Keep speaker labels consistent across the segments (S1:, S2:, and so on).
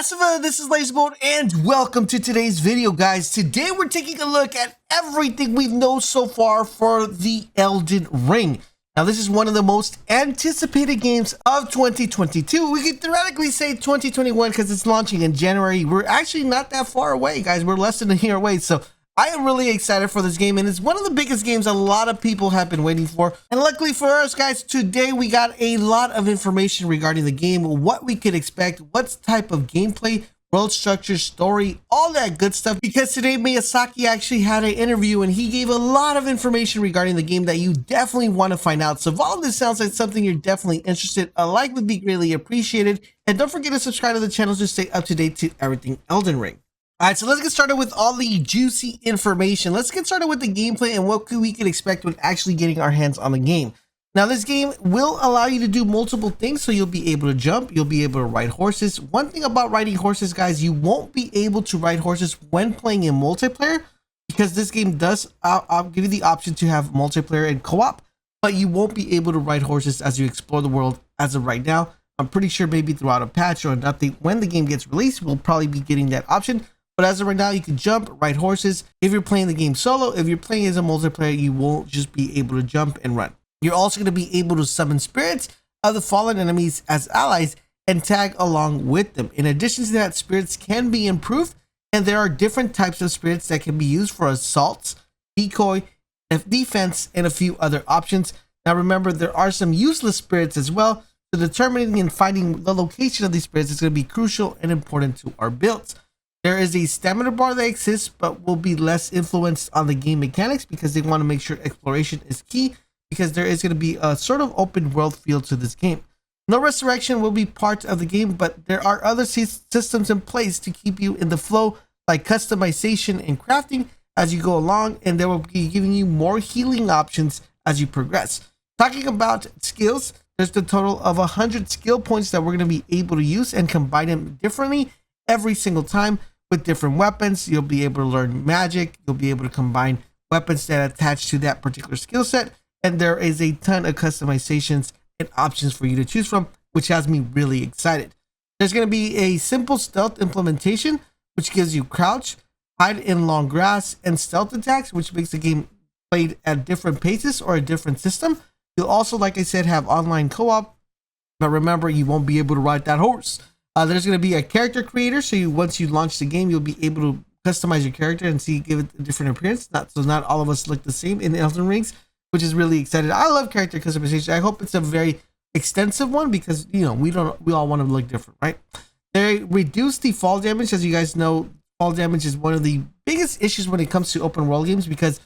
S1: This is LaserBolt and welcome to today's video, guys. Today we're taking a look at everything we've known so far for the Elden Ring. Now this is one of the most anticipated games of 2022. We could theoretically say 2021 because it's launching in January. We're actually not that far away, guys. We're less than a year away, so I am really excited for this game, and it's one of the biggest games a lot of people have been waiting for. And luckily for us, guys, today we got a lot of information regarding the game, what we could expect, what type of gameplay, world structure, story, all that good stuff. Because today Miyazaki actually had an interview and he gave a lot of information regarding the game that you definitely want to find out. So if all of this sounds like something you're definitely interested, a like would be greatly appreciated. And don't forget to subscribe to the channel to stay up to date to everything Elden Ring. All right, so let's get started with all the juicy information. Let's get started with the gameplay and what we could expect when actually getting our hands on the game. Now, this game will allow you to do multiple things, so you'll be able to jump, you'll be able to ride horses. One thing about riding horses, guys, you won't be able to ride horses when playing in multiplayer, because this game does give you the option to have multiplayer and co-op, but you won't be able to ride horses as you explore the world as of right now. I'm pretty sure maybe throughout a patch or an update when the game gets released, we'll probably be getting that option. But as of right now, you can jump, ride horses. If you're playing the game solo, if you're playing as a multiplayer, you won't just be able to jump and run. You're also going to be able to summon spirits of the fallen enemies as allies and tag along with them. In addition to that, spirits can be improved, and there are different types of spirits that can be used for assaults, decoy, defense, and a few other options. Now remember, there are some useless spirits as well, so determining and finding the location of these spirits is going to be crucial and important to our builds. There is a stamina bar that exists, but will be less influenced on the game mechanics because they want to make sure exploration is key, because there is going to be a sort of open world feel to this game. No resurrection will be part of the game, but there are other systems in place to keep you in the flow, like customization and crafting as you go along, and they will be giving you more healing options as you progress. Talking about skills, there's the total of 100 skill points that we're going to be able to use and combine them differently every single time with different weapons. You'll be able to learn magic. You'll be able to combine weapons that attach to that particular skill set. And there is a ton of customizations and options for you to choose from, which has me really excited. There's going to be a simple stealth implementation, which gives you crouch, hide in long grass, and stealth attacks, which makes the game played at different paces or a different system. You'll also, like I said, have online co-op, but remember, you won't be able to ride that horse. There's going to be a character creator, so once you launch the game, you'll be able to customize your character and give it a different appearance. Not all of us look the same in Elden Rings, which is really excited. I love character customization. I hope it's a very extensive one because we all want to look different, right? They reduce the fall damage. As you guys know, fall damage is one of the biggest issues when it comes to open world games, because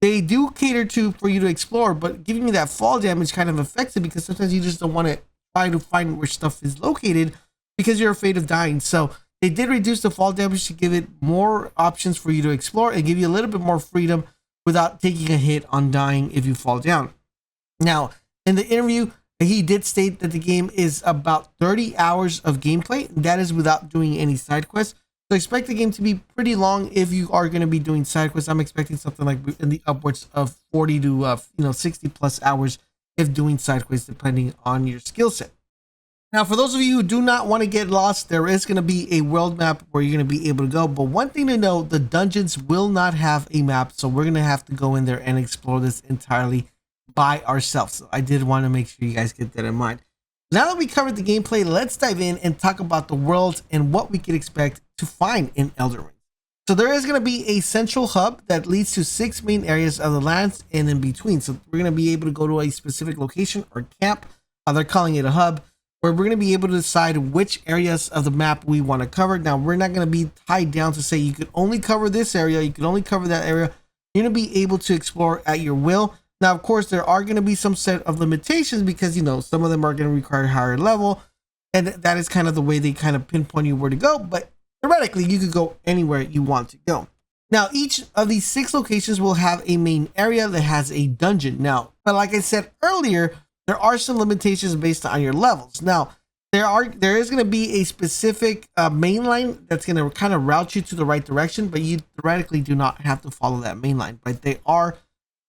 S1: they do cater for you to explore, but giving you that fall damage kind of affects it because sometimes you just don't want to try to find where stuff is located because you're afraid of dying. So they did reduce the fall damage to give it more options for you to explore and give you a little bit more freedom without taking a hit on dying if you fall down. Now, in the interview, he did state that the game is about 30 hours of gameplay. That is without doing any side quests. So expect the game to be pretty long if you are going to be doing side quests. I'm expecting something like in the upwards of 40 to 60 plus hours if doing side quests, depending on your skill set. Now, for those of you who do not want to get lost, there is going to be a world map where you're going to be able to go. But one thing to know, the dungeons will not have a map. So we're going to have to go in there and explore this entirely by ourselves. So I did want to make sure you guys get that in mind. Now that we covered the gameplay, let's dive in and talk about the world and what we could expect to find in Elden Ring. So there is going to be a central hub that leads to 6 main areas of the lands and in between. So we're going to be able to go to a specific location or camp. They're calling it a hub, where we're going to be able to decide which areas of the map we want to cover. Now, we're not going to be tied down to say you could only cover this area, you could only cover that area. You're going to be able to explore at your will. Now, of course, there are going to be some set of limitations because, some of them are going to require higher level. And that is kind of the way they kind of pinpoint you where to go. But theoretically, you could go anywhere you want to go. Now, each of these 6 locations will have a main area that has a dungeon. Now, but like I said earlier, there are some limitations based on your levels. Now, there is going to be a specific main line that's going to kind of route you to the right direction, but you theoretically do not have to follow that main line. But they are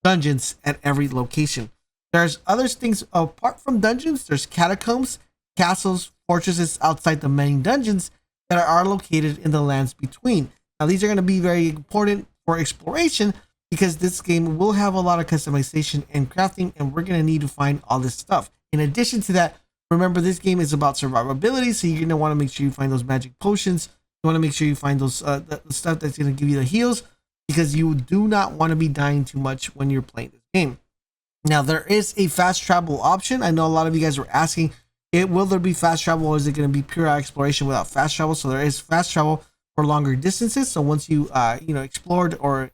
S1: dungeons at every location. There's other things apart from dungeons. There's catacombs, castles, fortresses outside the main dungeons that are located in the lands between. Now, these are going to be very important for exploration because this game will have a lot of customization and crafting, and we're going to need to find all this stuff. In addition to that, remember, this game is about survivability, so you're going to want to make sure you find those magic potions. You want to make sure you find those the stuff that's going to give you the heals, because you do not want to be dying too much when you're playing this game. Now, there is a fast travel option. I know a lot of you guys were asking, will there be fast travel, or is it going to be pure exploration without fast travel? So there is fast travel for longer distances. So once you explored or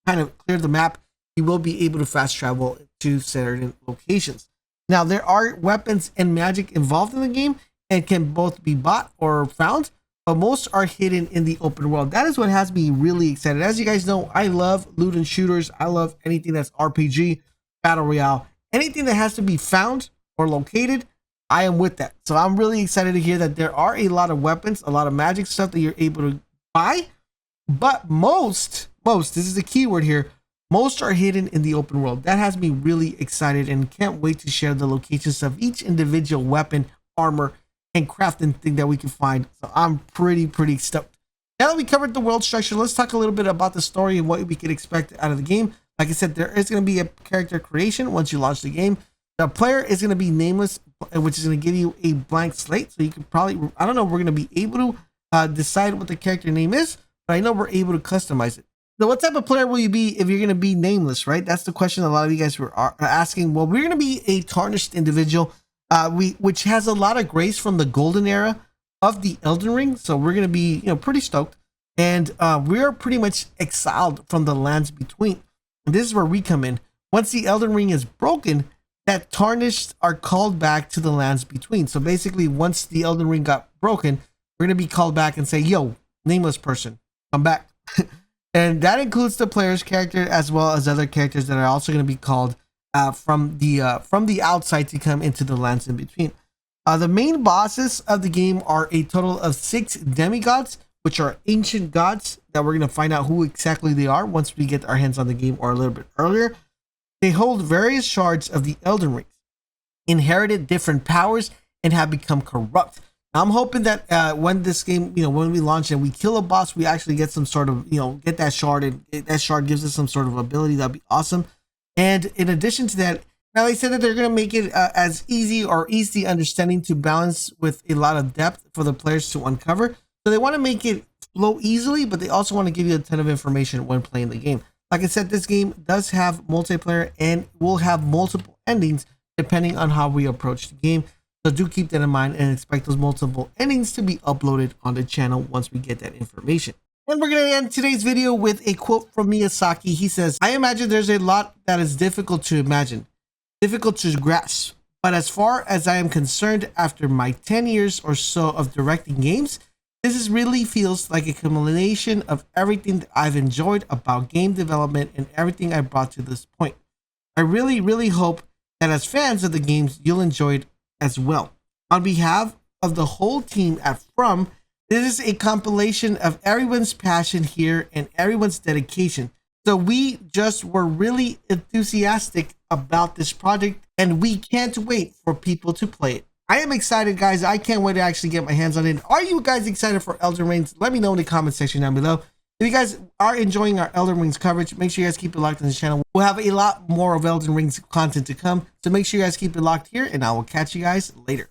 S1: kind of cleared the map, you will be able to fast travel to certain locations. Now, there are weapons and magic involved in the game and can both be bought or found, but most are hidden in the open world. That is what has me really excited. As you guys know, I love loot and shooters. I love anything that's RPG, battle royale, anything that has to be found or located. I am with that. So I'm really excited to hear that there are a lot of weapons, a lot of magic stuff that you're able to buy, but most, this is the key word here, most are hidden in the open world. That has me really excited and can't wait to share the locations of each individual weapon, armor, and crafting thing that we can find. So I'm pretty stoked. Now that we covered the world structure, let's talk a little bit about the story and what we can expect out of the game. Like I said, there is going to be a character creation once you launch the game. The player is going to be nameless, which is going to give you a blank slate. So you can probably, I don't know, we're going to be able to decide what the character name is, but I know we're able to customize it. So what type of player will you be if you're going to be nameless, right? That's the question a lot of you guys were asking. Well, we're going to be a tarnished individual, which has a lot of grace from the golden era of the Elden Ring. So we're going to be, pretty stoked. And we're pretty much exiled from the lands between. And this is where we come in. Once the Elden Ring is broken, that tarnished are called back to the lands between. So basically, once the Elden Ring got broken, we're going to be called back and say, yo, nameless person, come back. And that includes the player's character as well as other characters that are also going to be called from the outside to come into the lands in between. The main bosses of the game are a total of 6 demigods, which are ancient gods that we're going to find out who exactly they are once we get our hands on the game or a little bit earlier. They hold various shards of the Elden Ring, inherited different powers, and have become corrupt. Now, I'm hoping that when this game, when we launch and we kill a boss, we actually get some sort of, get that shard, and that shard gives us some sort of ability. That'd be awesome. And in addition to that, now they said that they're going to make it as easy understanding to balance with a lot of depth for the players to uncover. So they want to make it flow easily, but they also want to give you a ton of information when playing the game. Like I said, this game does have multiplayer and will have multiple endings depending on how we approach the game. So do keep that in mind and expect those multiple endings to be uploaded on the channel once we get that information. And we're going to end today's video with a quote from Miyazaki. He says, "I imagine there's a lot that is difficult to imagine, difficult to grasp. But as far as I am concerned, after my 10 years or so of directing games, this really feels like a culmination of everything that I've enjoyed about game development and everything I brought to this point. I really hope that as fans of the games, you'll enjoy it as well. On behalf of the whole team at From, this is a compilation of everyone's passion here and everyone's dedication. So we just were really enthusiastic about this project and we can't wait for people to play it." I am excited, guys. I can't wait to actually get my hands on it. Are you guys excited for Elden Ring? Let me know in the comment section down below. If you guys are enjoying our Elden Ring's coverage, make sure you guys keep it locked on the channel. We'll have a lot more of Elden Ring's content to come. So make sure you guys keep it locked here and I will catch you guys later.